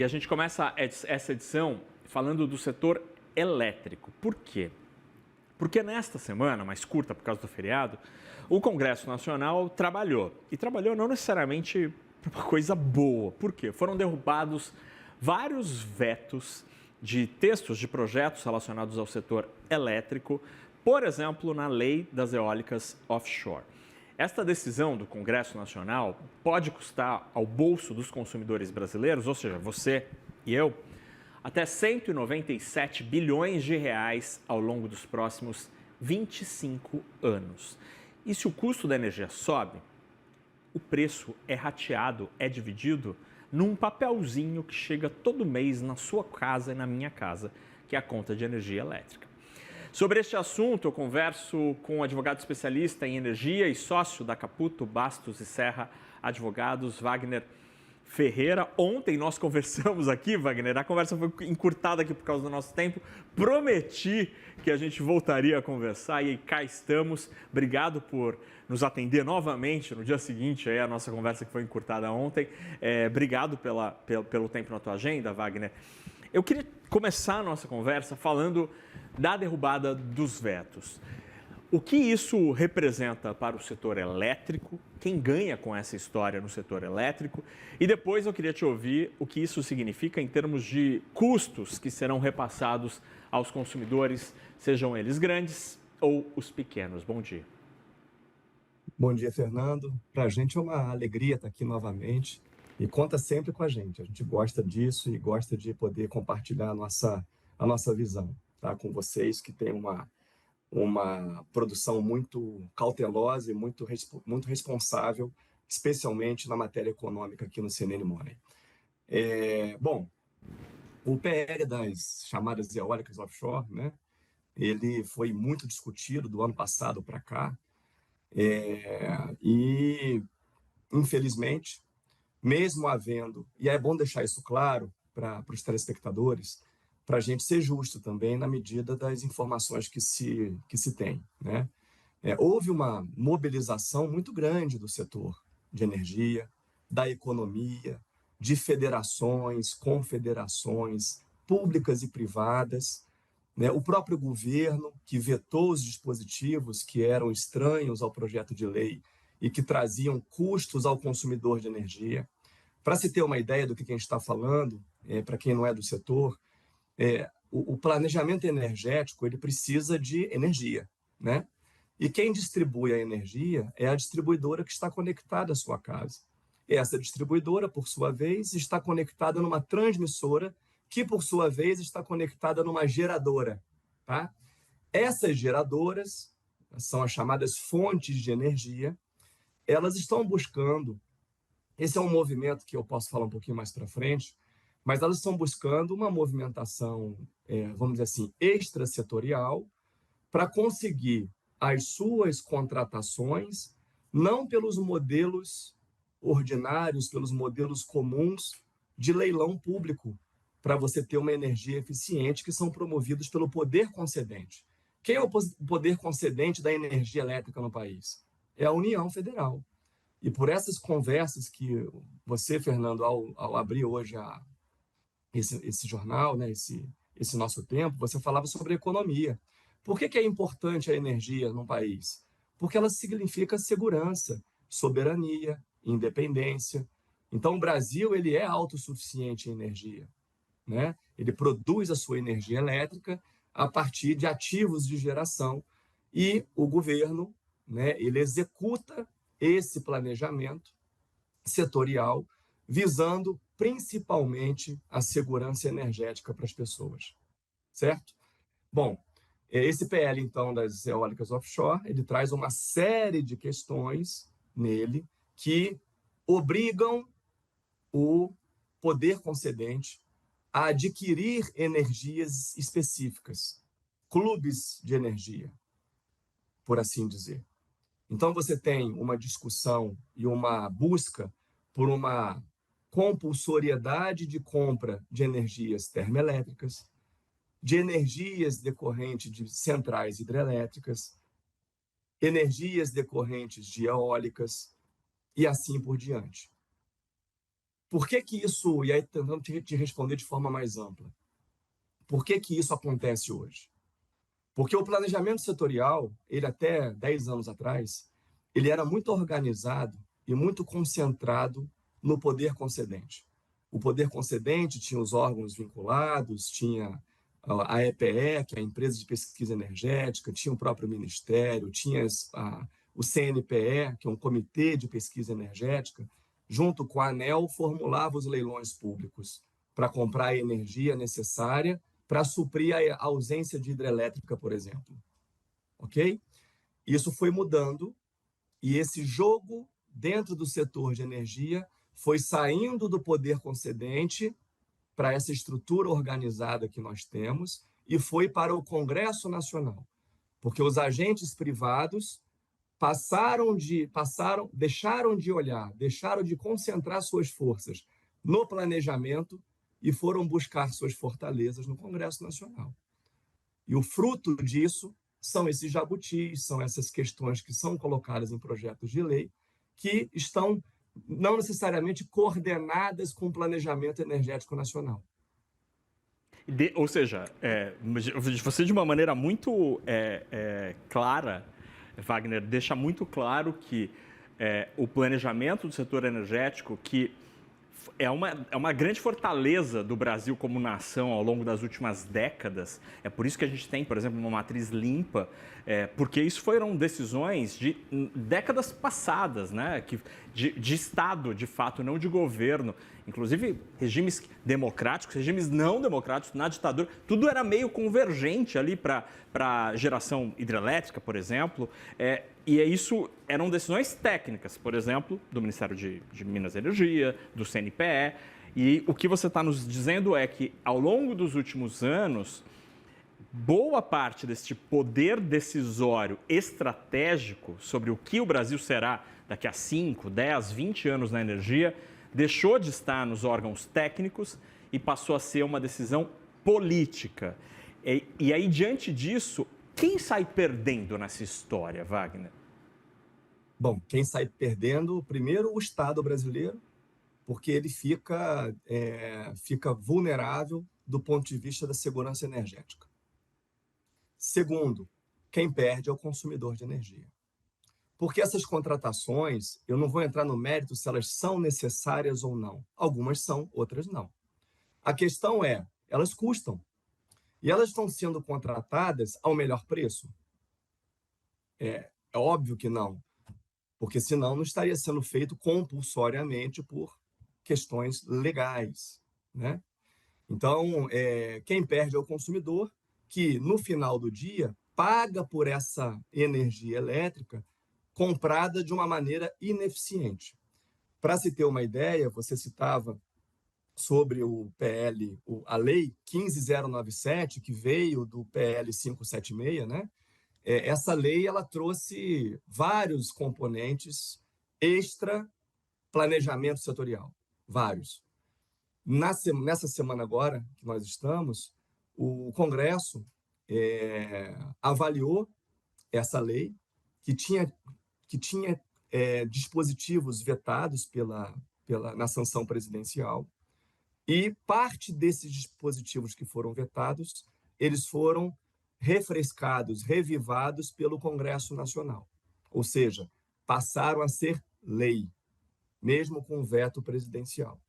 E a gente começa essa edição falando do setor elétrico. Por quê? Porque nesta semana, mais curta por causa do feriado, o Congresso Nacional trabalhou. E trabalhou não necessariamente para uma coisa boa. Por quê? Foram derrubados vários vetos de textos de projetos relacionados ao setor elétrico, por exemplo, na lei das eólicas offshore. Esta decisão do Congresso Nacional pode custar ao bolso dos consumidores brasileiros, ou seja, você e eu, até 197 bilhões de reais ao longo dos próximos 25 anos. E se o custo da energia sobe, o preço é rateado, é dividido num papelzinho que chega todo mês na sua casa e na minha casa, que é a conta de energia elétrica. Sobre este assunto, eu converso com um advogado especialista em energia e sócio da Caputo, Bastos e Serra Advogados, Wagner Ferreira. Ontem nós conversamos aqui, Wagner, a conversa foi encurtada aqui por causa do nosso tempo. Prometi que a gente voltaria a conversar e cá estamos. Obrigado por nos atender novamente no dia seguinte a nossa conversa que foi encurtada ontem. Obrigado pelo tempo na tua agenda, Wagner. Eu queria começar a nossa conversa falando da derrubada dos vetos. O que isso representa para o setor elétrico? Quem ganha com essa história no setor elétrico? E depois eu queria te ouvir o que isso significa em termos de custos que serão repassados aos consumidores, sejam eles grandes ou os pequenos. Bom dia. Bom dia, Fernando. Para a gente é uma alegria estar aqui novamente e conta sempre com a gente. A gente gosta disso e gosta de poder compartilhar a nossa visão, tá? Com vocês que têm uma produção muito cautelosa e muito responsável, especialmente na matéria econômica aqui no CNN Money. Bom, o PL das chamadas eólicas offshore, né? Ele foi muito discutido do ano passado para cá e, infelizmente, mesmo havendo, e é bom deixar isso claro para os telespectadores, para a gente ser justo também na medida das informações que se tem, né? Houve uma mobilização muito grande do setor de energia, da economia, de federações, confederações públicas e privadas, né? O próprio governo, que vetou os dispositivos que eram estranhos ao projeto de lei e que traziam custos ao consumidor de energia. Para se ter uma ideia do que a gente está falando, para quem não é do setor, o planejamento energético ele precisa de energia, né? E quem distribui a energia é a distribuidora que está conectada à sua casa. Essa distribuidora, por sua vez, está conectada numa transmissora, que, por sua vez, está conectada numa geradora, tá? Essas geradoras são as chamadas fontes de energia. Elas estão buscando, esse é um movimento que eu posso falar um pouquinho mais para frente, mas elas estão buscando uma movimentação, vamos dizer assim, extrasetorial, para conseguir as suas contratações, não pelos modelos ordinários, pelos modelos comuns de leilão público, para você ter uma energia eficiente, que são promovidos pelo poder concedente. Quem é o poder concedente da energia elétrica no país? É a União Federal. E por essas conversas que você, Fernando, ao abrir hoje esse jornal, né, esse nosso tempo, você falava sobre economia. Por que é importante a energia num país? Porque ela significa segurança, soberania, independência. Então, o Brasil ele é autossuficiente em energia, né? Ele produz a sua energia elétrica a partir de ativos de geração e o governo, né, ele executa esse planejamento setorial visando principalmente a segurança energética para as pessoas, certo? Bom, esse PL, então, das eólicas offshore, ele traz uma série de questões nele que obrigam o poder concedente a adquirir energias específicas, clubes de energia, por assim dizer. Então, você tem uma discussão e uma busca por uma compulsoriedade de compra de energias termoelétricas, de energias decorrentes de centrais hidrelétricas, energias decorrentes de eólicas e assim por diante. Por que que isso, e aí tentando te responder de forma mais ampla, por que que isso acontece hoje? Porque o planejamento setorial, ele até 10 anos atrás, ele era muito organizado e muito concentrado no poder concedente. O poder concedente tinha os órgãos vinculados, tinha a EPE, que é a Empresa de Pesquisa Energética, tinha o próprio Ministério, tinha o CNPE, que é um Comitê de Pesquisa Energética, junto com a ANEEL, formulava os leilões públicos para comprar a energia necessária para suprir a ausência de hidrelétrica, por exemplo. Ok? Isso foi mudando e esse jogo dentro do setor de energia foi saindo do poder concedente para essa estrutura organizada que nós temos e foi para o Congresso Nacional, porque os agentes privados deixaram de olhar, deixaram de concentrar suas forças no planejamento e foram buscar suas fortalezas no Congresso Nacional. E o fruto disso são esses jabutis, são essas questões que são colocadas em projetos de lei que estão não necessariamente coordenadas com o planejamento energético nacional. Ou seja, você de uma maneira muito clara, Wagner, deixa muito claro que o planejamento do setor energético, que é uma grande fortaleza do Brasil como nação ao longo das últimas décadas. É por isso que a gente tem, por exemplo, uma matriz limpa, porque isso foram decisões de décadas passadas, né? De Estado, de fato, não de governo. Inclusive, regimes democráticos, regimes não democráticos, na ditadura, tudo era meio convergente ali para a geração hidrelétrica, por exemplo. E isso eram decisões técnicas, por exemplo, do Ministério de Minas e Energia, do CNPE. E o que você está nos dizendo é que, ao longo dos últimos anos, boa parte deste poder decisório estratégico sobre o que o Brasil será daqui a 5, 10, 20 anos na energia, deixou de estar nos órgãos técnicos e passou a ser uma decisão política. E aí, diante disso, quem sai perdendo nessa história, Wagner? Bom, quem sai perdendo, primeiro, o Estado brasileiro, porque ele fica vulnerável do ponto de vista da segurança energética. Segundo, quem perde é o consumidor de energia. Porque essas contratações, eu não vou entrar no mérito se elas são necessárias ou não. Algumas são, outras não. A questão é, elas custam. E elas estão sendo contratadas ao melhor preço? É óbvio que não, porque senão não estaria sendo feito compulsoriamente por questões legais, né? Então, quem perde é o consumidor, que no final do dia paga por essa energia elétrica comprada de uma maneira ineficiente. Para se ter uma ideia, você citava sobre o PL, a Lei 15097, que veio do PL 576, né? Essa lei ela trouxe vários componentes extra planejamento setorial, vários. Nessa semana agora que nós estamos, o Congresso avaliou essa lei que tinha dispositivos vetados na sanção presidencial e parte desses dispositivos que foram vetados, eles foram refrescados, revivados pelo Congresso Nacional. Ou seja, passaram a ser lei, mesmo com o veto presidencial.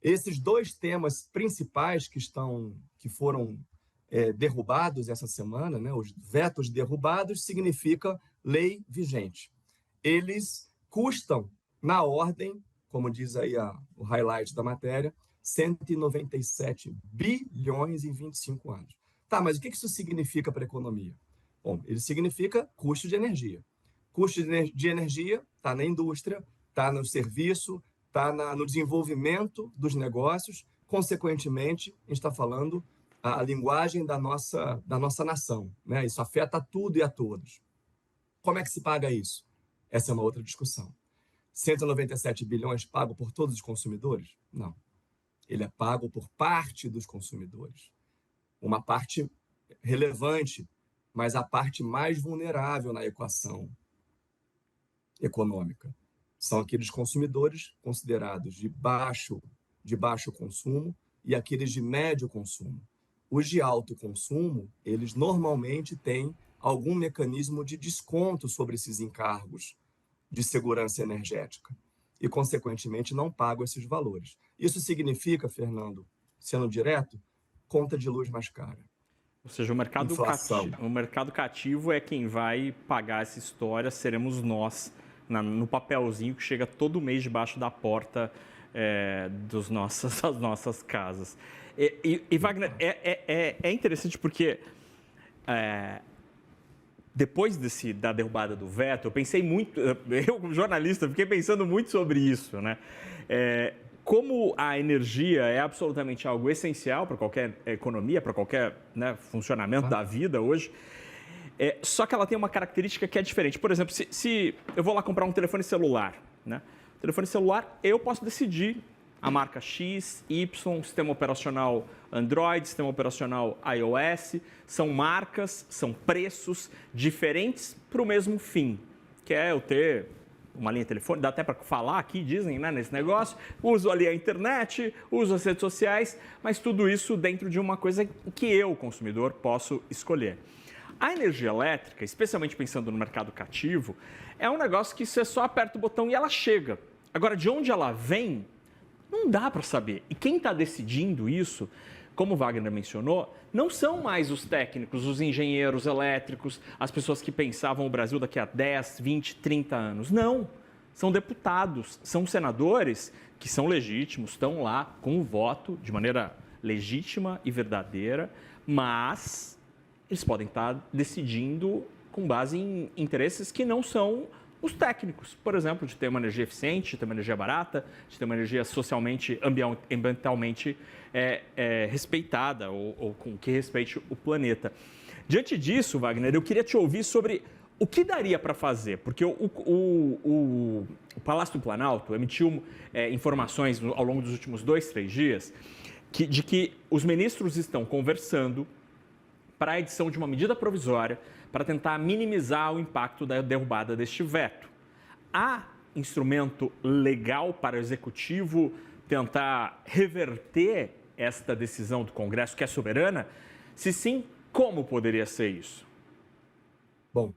Esses dois temas principais que foram derrubados essa semana, né, os vetos derrubados, significa lei vigente. Eles custam, na ordem, como diz aí o highlight da matéria, 197 bilhões em 25 anos. Tá, mas o que isso significa para a economia? Bom, ele significa custo de energia. Custo de energia está na indústria, está no serviço, está no desenvolvimento dos negócios. Consequentemente, a gente está falando a linguagem da nossa nação, né? Isso afeta tudo e a todos. Como é que se paga isso? Essa é uma outra discussão. 197 bilhões pago por todos os consumidores? Não. Ele é pago por parte dos consumidores. Uma parte relevante, mas a parte mais vulnerável na equação econômica. São aqueles consumidores considerados de baixo consumo e aqueles de médio consumo. Os de alto consumo, eles normalmente têm algum mecanismo de desconto sobre esses encargos de segurança energética e, consequentemente, não pagam esses valores. Isso significa, Fernando, sendo direto, conta de luz mais cara. Ou seja, o mercado cativo é quem vai pagar essa história, seremos nós, no papelzinho que chega todo mês debaixo da porta das nossas casas. E Wagner, é interessante porque depois da derrubada do veto, eu pensei muito, eu como jornalista, fiquei pensando muito sobre isso, né? Como a energia é absolutamente algo essencial para qualquer economia, para qualquer funcionamento da vida hoje, só que ela tem uma característica que é diferente. Por exemplo, se eu vou lá comprar um telefone celular, né? O telefone celular, eu posso decidir a marca X, Y, sistema operacional Android, sistema operacional iOS, são marcas, são preços diferentes para o mesmo fim, que é eu ter uma linha telefônica, dá até para falar aqui, dizem, né, nesse negócio, uso ali a internet, uso as redes sociais, mas tudo isso dentro de uma coisa que eu, consumidor, posso escolher. A energia elétrica, especialmente pensando no mercado cativo, é um negócio que você só aperta o botão e ela chega. Agora, de onde ela vem, não dá para saber. E quem está decidindo isso, como o Wagner mencionou, não são mais os técnicos, os engenheiros elétricos, as pessoas que pensavam o Brasil daqui a 10, 20, 30 anos. Não. São deputados, são senadores que são legítimos, estão lá com o voto de maneira legítima e verdadeira, mas eles podem estar decidindo com base em interesses que não são os técnicos, por exemplo, de ter uma energia eficiente, de ter uma energia barata, de ter uma energia socialmente, ambientalmente respeitada ou com que respeite o planeta. Diante disso, Wagner, eu queria te ouvir sobre o que daria para fazer, porque o Palácio do Planalto emitiu informações ao longo dos últimos 2, 3 dias de que os ministros estão conversando para a edição de uma medida provisória para tentar minimizar o impacto da derrubada deste veto. Há instrumento legal para o Executivo tentar reverter esta decisão do Congresso, que é soberana? Se sim, como poderia ser isso? Bom,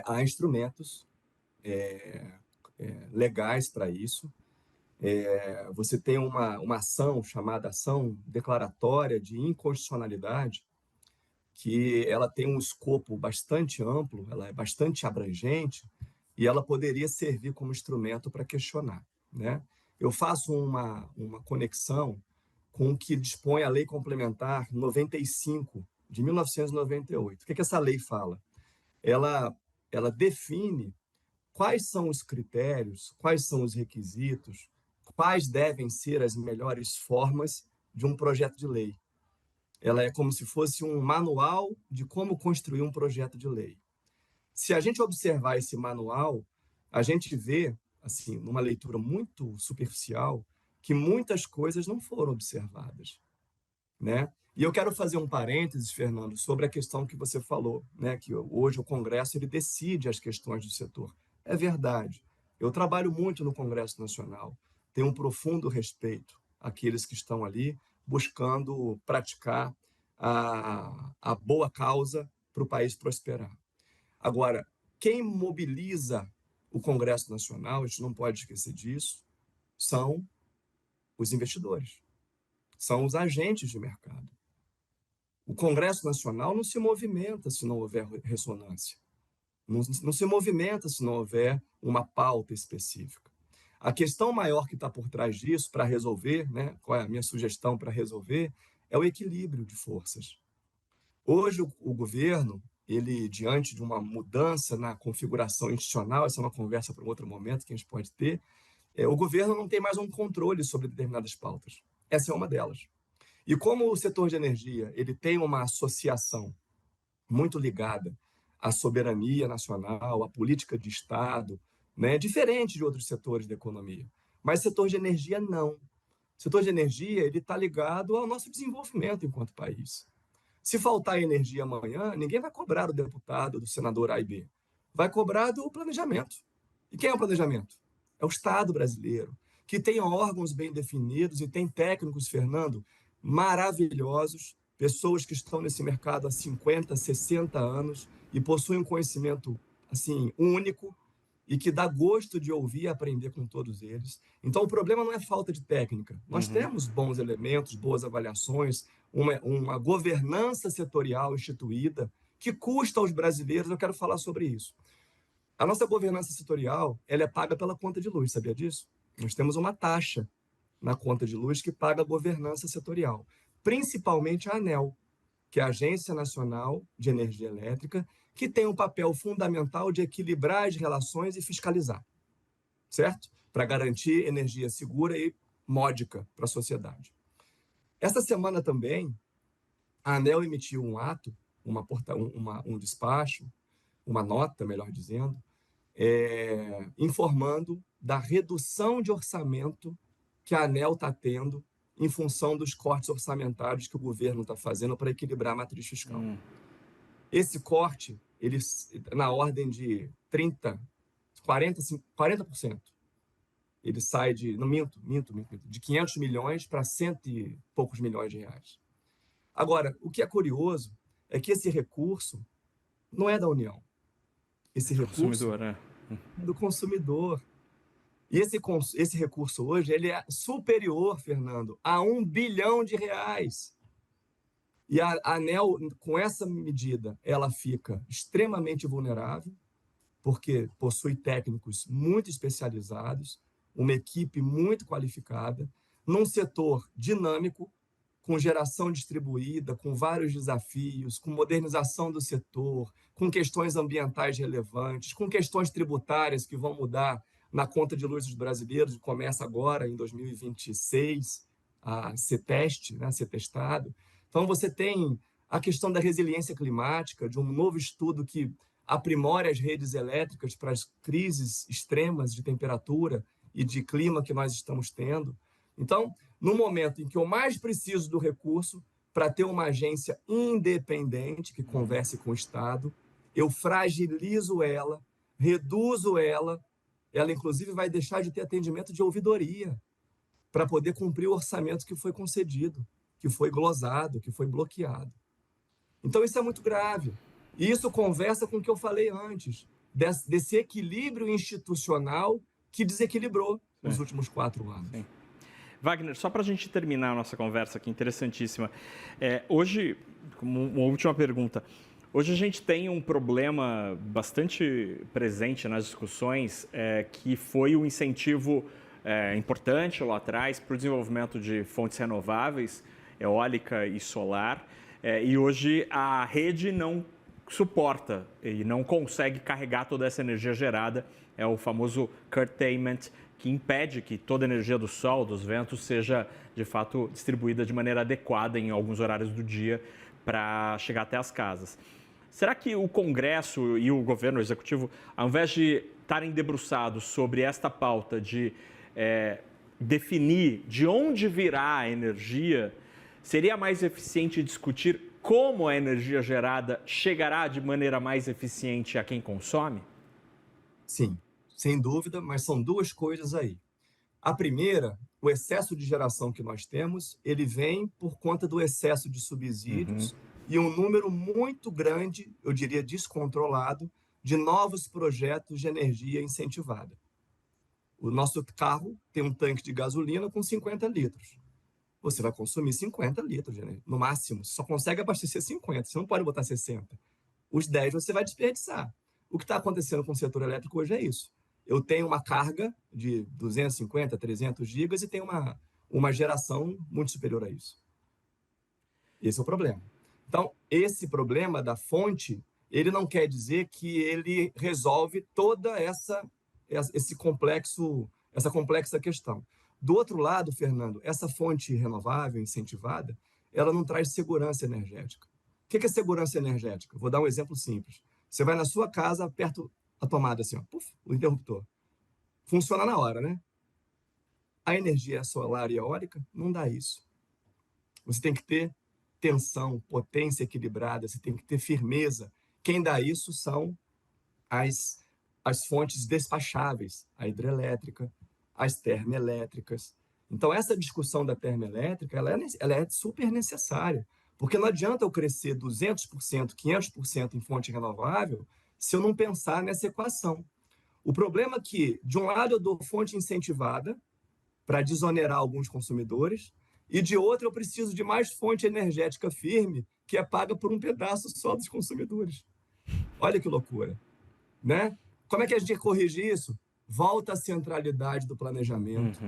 há instrumentos legais para isso. Você tem uma ação chamada ação declaratória de inconstitucionalidade, que ela tem um escopo bastante amplo, ela é bastante abrangente e ela poderia servir como instrumento para questionar, né? Eu faço uma conexão com o que dispõe a Lei Complementar 95, de 1998. O que essa lei fala? Ela define quais são os critérios, quais são os requisitos, quais devem ser as melhores formas de um projeto de lei. Ela é como se fosse um manual de como construir um projeto de lei. Se a gente observar esse manual, a gente vê, assim, numa leitura muito superficial, que muitas coisas não foram observadas, né? E eu quero fazer um parênteses, Fernando, sobre a questão que você falou, né? Que hoje o Congresso ele decide as questões do setor. É verdade. Eu trabalho muito no Congresso Nacional, tenho um profundo respeito àqueles que estão ali buscando praticar a boa causa para o país prosperar. Agora, quem mobiliza o Congresso Nacional, a gente não pode esquecer disso, são os investidores, são os agentes de mercado. O Congresso Nacional não se movimenta se não houver ressonância, não se movimenta se não houver uma pauta específica. A questão maior que está por trás disso, para resolver, né, qual é a minha sugestão para resolver, é o equilíbrio de forças. Hoje, o governo, ele, diante de uma mudança na configuração institucional, essa é uma conversa para um outro momento que a gente pode ter, o governo não tem mais um controle sobre determinadas pautas. Essa é uma delas. E como o setor de energia ele tem uma associação muito ligada à soberania nacional, à política de Estado, né, diferente de outros setores da economia. Mas o setor de energia, não. O setor de energia ele está ligado ao nosso desenvolvimento enquanto país. Se faltar energia amanhã, ninguém vai cobrar do deputado, do senador A e B. Vai cobrar do planejamento. E quem é o planejamento? É o Estado brasileiro, que tem órgãos bem definidos e tem técnicos, Fernando, maravilhosos, pessoas que estão nesse mercado há 50, 60 anos e possuem um conhecimento assim único e que dá gosto de ouvir e aprender com todos eles. Então, o problema não é falta de técnica. Nós temos bons elementos, boas avaliações, uma governança setorial instituída que custa aos brasileiros. Eu quero falar sobre isso. A nossa governança setorial, ela é paga pela conta de luz, sabia disso? Nós temos uma taxa na conta de luz que paga a governança setorial, principalmente a ANEEL, que é a Agência Nacional de Energia Elétrica, que tem um papel fundamental de equilibrar as relações e fiscalizar, certo? Para garantir energia segura e módica para a sociedade. Esta semana também, a ANEEL emitiu um ato, um despacho, uma nota, melhor dizendo, informando da redução de orçamento que a ANEEL está tendo em função dos cortes orçamentários que o governo está fazendo para equilibrar a matriz fiscal. Esse corte, ele, na ordem de 40%. Ele sai de, não minto, de 500 milhões para cento e poucos milhões de reais. Agora, o que é curioso é que esse recurso não é da União. Esse recurso é do consumidor. E esse recurso hoje ele é superior, Fernando, a R$ 1 bilhão. E a ANEEL, com essa medida, ela fica extremamente vulnerável, porque possui técnicos muito especializados, uma equipe muito qualificada, num setor dinâmico, com geração distribuída, com vários desafios, com modernização do setor, com questões ambientais relevantes, com questões tributárias que vão mudar na conta de luz dos brasileiros, começa agora, em 2026, a ser testado. Então, você tem a questão da resiliência climática, de um novo estudo que aprimore as redes elétricas para as crises extremas de temperatura e de clima que nós estamos tendo. Então, no momento em que eu mais preciso do recurso para ter uma agência independente que converse com o Estado, eu fragilizo ela, reduzo ela, ela inclusive vai deixar de ter atendimento de ouvidoria para poder cumprir o orçamento que foi concedido, que foi glosado, que foi bloqueado. Então, isso é muito grave. E isso conversa com o que eu falei antes, desse equilíbrio institucional que desequilibrou nos últimos 4 anos. Sim. Wagner, só para a gente terminar a nossa conversa aqui, interessantíssima. Hoje, como uma última pergunta, hoje a gente tem um problema bastante presente nas discussões, que foi o incentivo importante lá atrás para o desenvolvimento de fontes renováveis, eólica e solar, e hoje a rede não suporta e não consegue carregar toda essa energia gerada, é o famoso curtailment, que impede que toda a energia do sol, dos ventos, seja, de fato, distribuída de maneira adequada em alguns horários do dia para chegar até as casas. Será que o Congresso e o governo, o Executivo, ao invés de estarem debruçados sobre esta pauta de definir de onde virá a energia, seria mais eficiente discutir como a energia gerada chegará de maneira mais eficiente a quem consome? Sim, sem dúvida, mas são duas coisas aí. A primeira, o excesso de geração que nós temos, ele vem por conta do excesso de subsídios e um número muito grande, eu diria descontrolado, de novos projetos de energia incentivada. O nosso carro tem um tanque de gasolina com 50 litros. Você vai consumir 50 litros, né? No máximo. Você só consegue abastecer 50, você não pode botar 60. Os 10 você vai desperdiçar. O que está acontecendo com o setor elétrico hoje é isso. Eu tenho uma carga de 250, 300 gigas e tenho uma geração muito superior a isso. Esse é o problema. Então, esse problema da fonte, ele não quer dizer que ele resolve toda essa complexa questão. Do outro lado, Fernando, essa fonte renovável, incentivada, ela não traz segurança energética. O que é segurança energética? Vou dar um exemplo simples. Você vai na sua casa, aperta a tomada assim, ó, puff, o interruptor. Funciona na hora, né? A energia solar e eólica não dá isso. Você tem que ter tensão, potência equilibrada, você tem que ter firmeza. Quem dá isso são as fontes despacháveis, a hidrelétrica, as termoelétricas. Então, essa discussão da termoelétrica ela é super necessária, porque não adianta eu crescer 200%, 500% em fonte renovável se eu não pensar nessa equação. O problema é que, de um lado, eu dou fonte incentivada para desonerar alguns consumidores, e de outro, eu preciso de mais fonte energética firme, que é paga por um pedaço só dos consumidores. Olha que loucura, né? Como é que a gente corrige isso? Volta à centralidade do planejamento.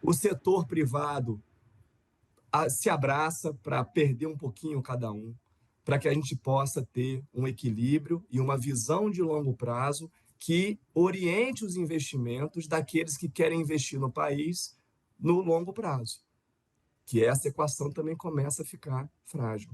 O setor privado se abraça para perder um pouquinho cada um, para que a gente possa ter um equilíbrio e uma visão de longo prazo que oriente os investimentos daqueles que querem investir no país no longo prazo. Que essa equação também começa a ficar frágil,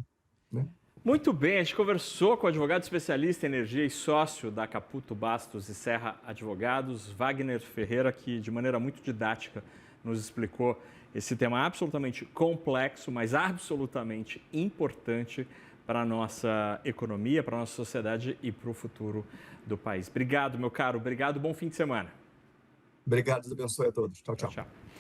né? Muito bem, a gente conversou com o advogado especialista em energia e sócio da Caputo Bastos e Serra Advogados, Wagner Ferreira, que de maneira muito didática nos explicou esse tema absolutamente complexo, mas absolutamente importante para a nossa economia, para a nossa sociedade e para o futuro do país. Obrigado, meu caro. Obrigado. Bom fim de semana. Obrigado. Deus abençoe a todos. Tchau, tchau. Tchau.